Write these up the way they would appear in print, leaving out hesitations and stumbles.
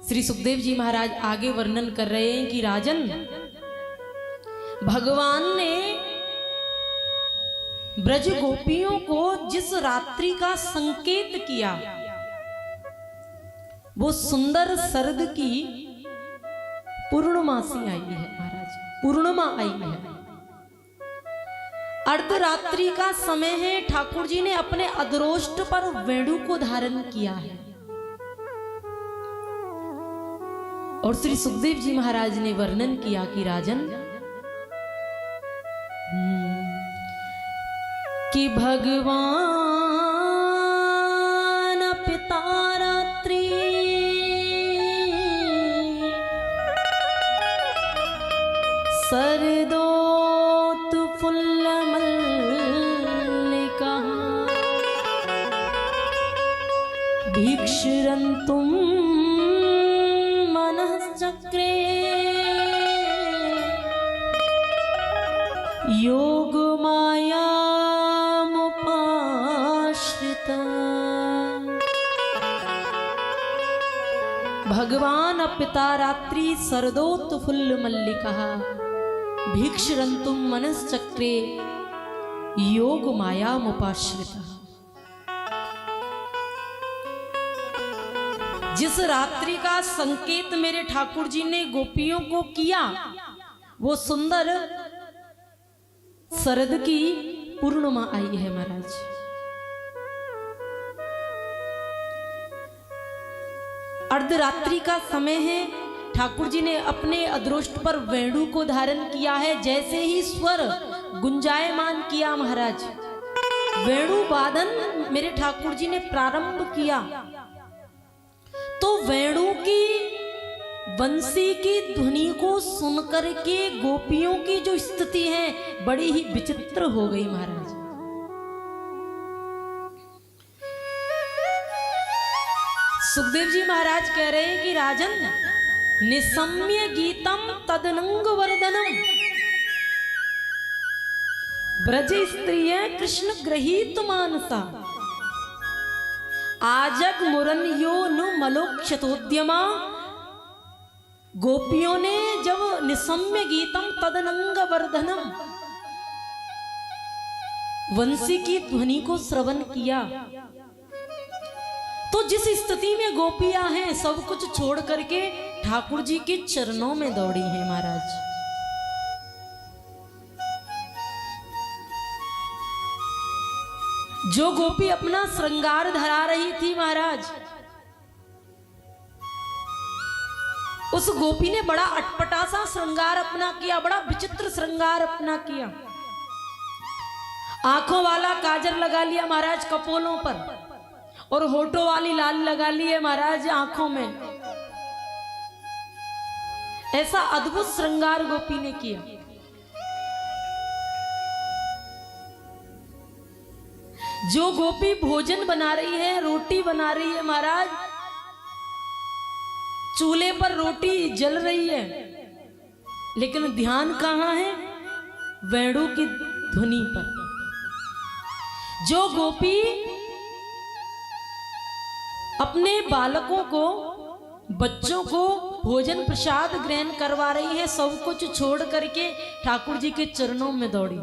श्री सुखदेव जी महाराज आगे वर्णन कर रहे हैं कि राजन, भगवान ने ब्रज गोपियों को जिस रात्रि का संकेत किया, वो सुंदर शरद की पूर्णमासी आई है महाराज, पूर्णिमा आई है। अर्धरात्रि का समय है। ठाकुर जी ने अपने अधरोष्ट पर वेणु को धारण किया है और श्री सुखदेव जी महाराज ने वर्णन किया कि राजन, कि भगवान पिता रात्रि सरदोत फुल्ल मल्लिका भीक्षरन्तुम मनश्चक्रे योग मायामुपाश्रिता। भगवान पिता रात्रि सरदोत फुल्ल मल्लिका भीक्षरन्तुम मनश्चक्रे योग मायामुपाश्रिता। जिस रात्रि का संकेत मेरे ठाकुर जी ने गोपियों को किया, वो सुंदर शरद की पूर्णिमा आई है महाराज। अर्धरात्रि का समय है। ठाकुर जी ने अपने अदृष्ट पर वेणु को धारण किया है। जैसे ही स्वर गुंजायमान किया महाराज, वेणु वादन मेरे ठाकुर जी ने प्रारंभ किया, तो वेणु की बंसी की ध्वनि को सुनकर के गोपियों की जो स्थिति है बड़ी ही विचित्र हो गई महाराज। सुखदेव जी महाराज कह रहे हैं कि राजन, निसम्य गीतम तदनंग वर्धनम ब्रज स्त्रिय कृष्ण ग्रहीत मानसा आजग मुरन यो नु मलोक्षतोद्यमा। गोपियों ने जब निसम्य गीतम तदनंग वर्धनम वंशी की ध्वनि को श्रवण किया, तो जिस स्थिति में गोपियां हैं सब कुछ छोड़ करके ठाकुर जी के चरणों में दौड़ी हैं महाराज। जो गोपी अपना श्रृंगार धरा रही थी महाराज, उस गोपी ने बड़ा अटपटा सा श्रृंगार अपना किया, बड़ा विचित्र श्रृंगार अपना किया। आंखों वाला काजल लगा लिया महाराज कपोलों पर, और होठों वाली लाल लगा ली है महाराज आंखों में। ऐसा अद्भुत श्रृंगार गोपी ने किया। जो गोपी भोजन बना रही है, रोटी बना रही है महाराज, चूल्हे पर रोटी जल रही है, लेकिन ध्यान कहां है? वेणु की ध्वनि पर। जो गोपी अपने बालकों को, बच्चों को भोजन प्रसाद ग्रहण करवा रही है, सब कुछ छोड़ करके ठाकुर जी के चरणों में दौड़ी।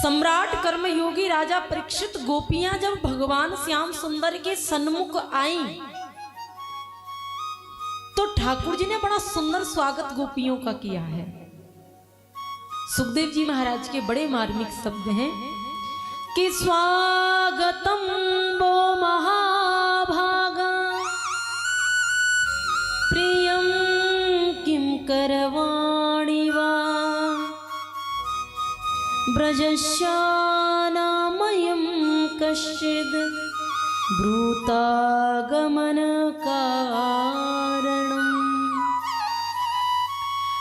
सम्राट कर्मयोगी राजा परीक्षित, गोपियां जब भगवान श्याम सुंदर के सन्मुख आईं, तो ठाकुर जी ने बड़ा सुंदर स्वागत गोपियों का किया है। सुखदेव जी महाराज के बड़े मार्मिक शब्द हैं कि स्वागतम वो महाभागा प्रियम किम करवाणि वा ब्रजस्यानामयं कश्चिद् ब्रूतागमन कारणम्।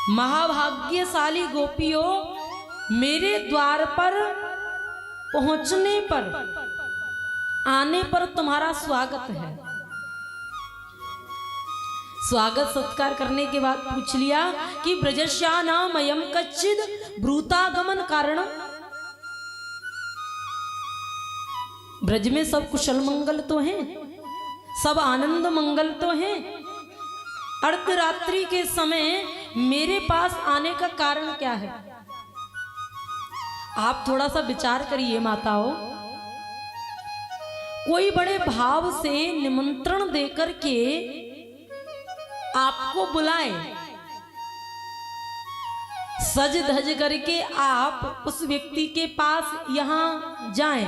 महाभाग्यशाली गोपियों, मेरे द्वार पर पहुंचने पर, आने पर तुम्हारा स्वागत है। स्वागत सत्कार करने के बाद पूछ लिया कि ब्रजस्यानामयं कश्चिद् ब्रूतागमन कारणम्। ब्रज में सब कुशल मंगल तो हैं, सब आनंद मंगल तो हैं। अर्धरात्रि के समय मेरे पास आने का कारण क्या है? आप थोड़ा सा विचार करिए माताओं। कोई बड़े भाव से निमंत्रण देकर के आपको बुलाए, सज धज करके आप उस व्यक्ति के पास यहां जाएं,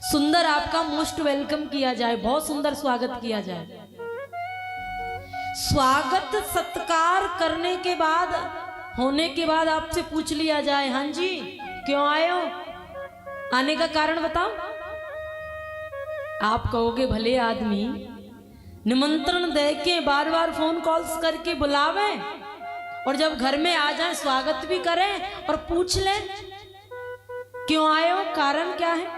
सुंदर आपका मोस्ट वेलकम किया जाए, बहुत सुंदर स्वागत किया जाए। स्वागत सत्कार करने के बाद, होने के बाद आपसे पूछ लिया जाए, हाँ जी क्यों आए हो, आने का कारण बताओ। आप कहोगे भले आदमी निमंत्रण दे के बार बार फोन कॉल्स करके बुलावे और जब घर में आ जाए स्वागत भी करें और पूछ लें क्यों आए हो, कारण क्या है।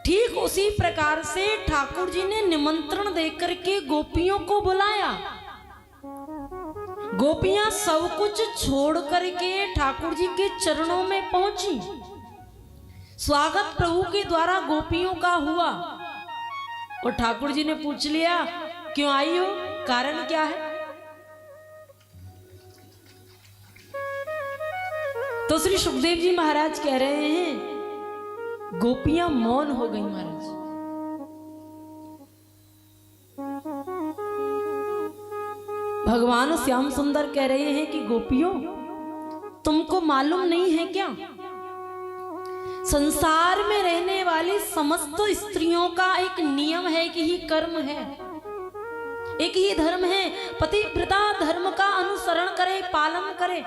ठीक उसी प्रकार से ठाकुर जी ने निमंत्रण देकर के गोपियों को बुलाया। गोपियां सब कुछ छोड़ करके ठाकुर जी के चरणों में पहुंची। स्वागत प्रभु के द्वारा गोपियों का हुआ और ठाकुर जी ने पूछ लिया क्यों आई हो, कारण क्या है। तो श्री सुखदेव जी महाराज कह रहे हैं गोपियां मौन हो गई महाराज। भगवान श्याम सुंदर कह रहे हैं कि गोपियों तुमको मालूम नहीं है क्या, संसार में रहने वाली समस्त स्त्रियों का एक नियम है, कि ही कर्म है, एक ही धर्म है, पतिव्रता धर्म का अनुसरण करे, पालन करे।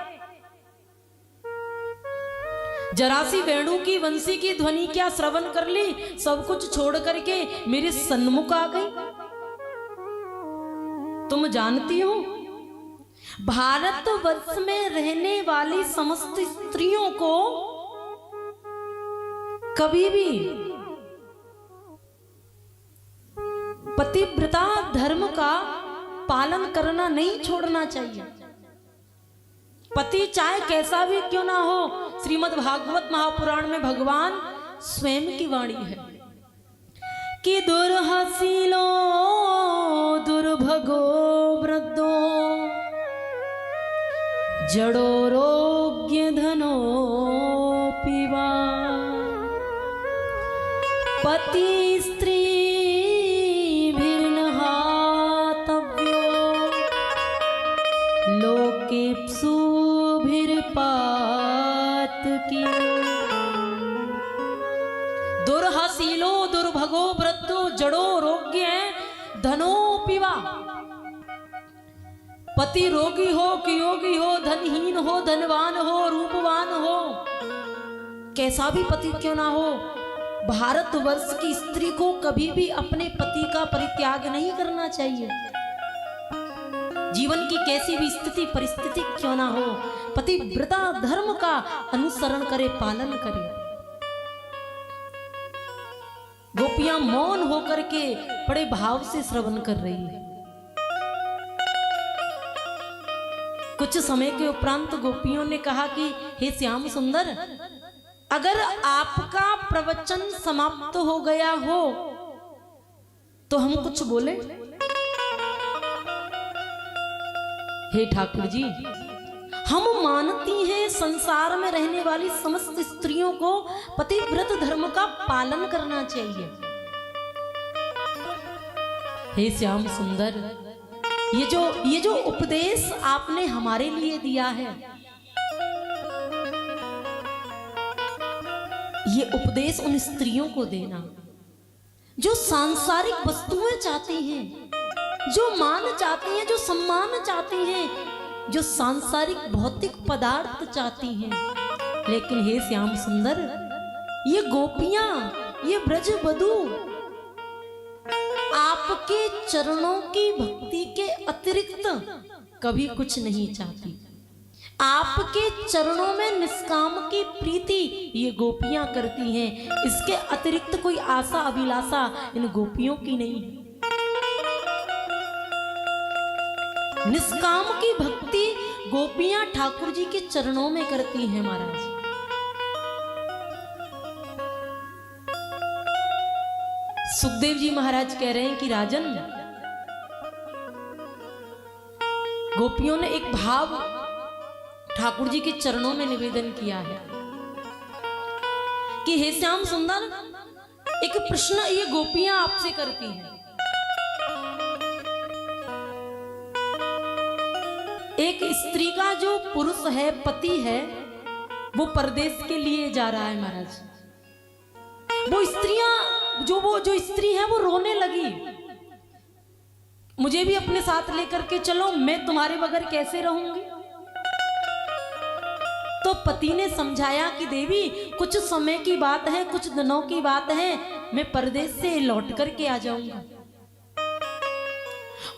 जरा सी वेणु की वंशी की ध्वनि क्या श्रवण कर ली, सब कुछ छोड़ करके मेरे सन्मुख आ गई। तुम जानती हो भारत वर्ष में रहने वाली समस्त स्त्रियों को कभी भी पतिव्रता धर्म का पालन करना नहीं छोड़ना चाहिए। पति चाहे कैसा भी क्यों ना हो, श्रीमद् भागवत महापुराण में भगवान स्वयं की वाणी है कि दुर्हसीलो दुर्भगो वृद्धो जड़ोरोग्य धनो पिवा पति स्त्री लोकेप्सु पात की। दुर्हसीलो दुर्भगो वृद्धो जड़ो रोग्य धनो पिवा। पति रोगी हो कि योगी हो, धनहीन हो, धनवान हो, रूपवान हो, कैसा भी पति क्यों ना हो, भारतवर्ष की स्त्री को कभी भी अपने पति का परित्याग नहीं करना चाहिए। जीवन की कैसी भी स्थिति परिस्थिति क्यों ना हो, पतिव्रता धर्म का अनुसरण करे, पालन करे। गोपियां मौन होकर के बड़े भाव से श्रवण कर रही है। कुछ समय के उपरांत गोपियों ने कहा कि हे श्याम सुंदर, अगर आपका प्रवचन समाप्त हो गया हो तो हम कुछ बोले। हे ठाकुर जी, हम मानती हैं संसार में रहने वाली समस्त स्त्रियों को पतिव्रत धर्म का पालन करना चाहिए। हे श्याम सुंदर, ये जो उपदेश आपने हमारे लिए दिया है, ये उपदेश उन स्त्रियों को देना जो सांसारिक वस्तुएं चाहती हैं, जो मान चाहती हैं, जो सम्मान चाहती हैं, जो सांसारिक भौतिक पदार्थ चाहती हैं। लेकिन हे श्याम सुंदर, ये गोपियां, ये ब्रजवधू आपके चरणों की भक्ति के अतिरिक्त कभी कुछ नहीं चाहती। आपके चरणों में निष्काम की प्रीति ये गोपियां करती हैं, इसके अतिरिक्त कोई आशा अभिलाषा इन गोपियों की नहीं है। निष्काम की भक्ति गोपियां ठाकुर जी के चरणों में करती हैं महाराज। सुखदेव जी महाराज कह रहे हैं कि राजन, गोपियों ने एक भाव ठाकुर जी के चरणों में निवेदन किया है कि हे श्याम सुंदर, एक प्रश्न ये गोपियां आपसे करती हैं। एक स्त्री का जो पुरुष है, पति है, वो परदेश के लिए जा रहा है महाराज। वो स्त्री है वो रोने लगी, मुझे भी अपने साथ लेकर के चलो, मैं तुम्हारे बगैर कैसे रहूंगी। तो पति ने समझाया कि देवी, कुछ समय की बात है, कुछ दिनों की बात है, मैं परदेश से लौट करके आ जाऊंगा,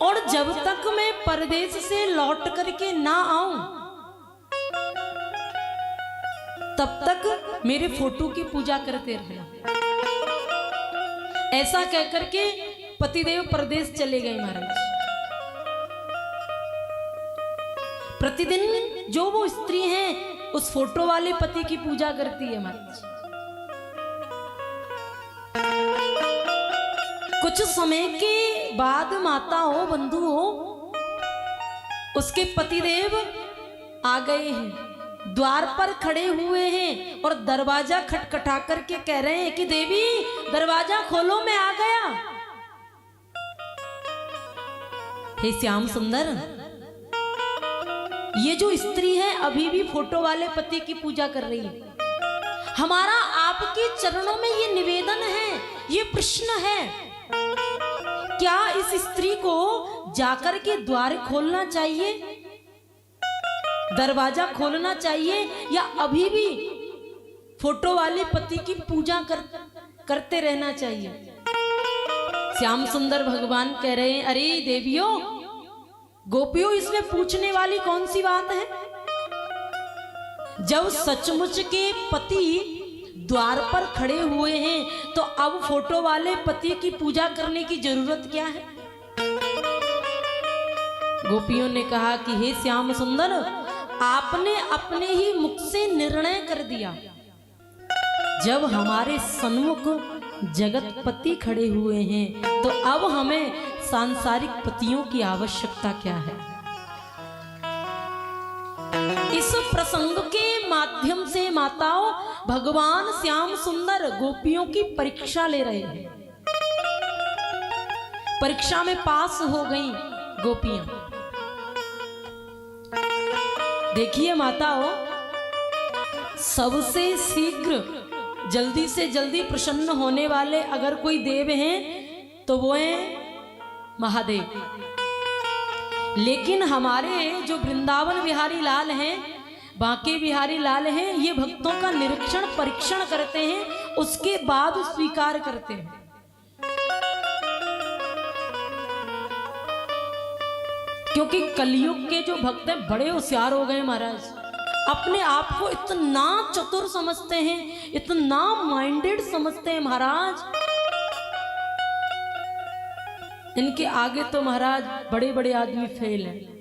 और जब तक मैं परदेश से लौट करके ना आऊं तब तक मेरे फोटो की पूजा करते रहना। ऐसा कहकर के पतिदेव परदेश चले गए महाराज। प्रतिदिन जो वो स्त्री है उस फोटो वाले पति की पूजा करती है महाराज। कुछ समय के बाद माता हो, बंधु हो, उसके पतिदेव आ गए हैं, द्वार पर खड़े हुए हैं और दरवाजा खटखटा करके कह रहे हैं कि देवी दरवाजा खोलो, मैं आ गया। हे श्याम सुंदर, ये जो स्त्री है अभी भी फोटो वाले पति की पूजा कर रही है। हमारा आपके चरणों में ये निवेदन है, ये प्रश्न है, क्या इस स्त्री को जाकर के द्वार खोलना चाहिए, दरवाजा खोलना चाहिए, या अभी भी फोटो वाले पति की पूजा करते रहना चाहिए। श्याम सुंदर भगवान कह रहे हैं, अरे देवियों, गोपियों, इसमें पूछने वाली कौन सी बात है। जब सचमुच के पति द्वार पर खड़े हुए हैं तो अब फोटो वाले पति की पूजा करने की जरूरत क्या है। गोपियों ने कहा कि हे श्याम सुंदर, आपने अपने ही मुख से निर्णय कर दिया। जब हमारे सन्मुख जगतपति खड़े हुए हैं तो अब हमें सांसारिक पतियों की आवश्यकता क्या है। इस प्रसंग के माध्यम से माताओं, भगवान श्याम सुंदर गोपियों की परीक्षा ले रहे हैं। परीक्षा में पास हो गई गोपियां। देखिए माताओं, सबसे शीघ्र जल्दी से जल्दी प्रसन्न होने वाले अगर कोई देव हैं तो वो हैं महादेव। लेकिन हमारे जो वृंदावन बिहारी लाल हैं, बांके बिहारी लाल हैं, ये भक्तों का निरीक्षण परीक्षण करते हैं, उसके बाद स्वीकार करते हैं। क्योंकि कलयुग के जो भक्त हैं बड़े होशियार हो गए महाराज, अपने आप को इतना चतुर समझते हैं, इतना माइंडेड समझते हैं महाराज। इनके आगे तो महाराज बड़े बड़े आदमी फेल हैं।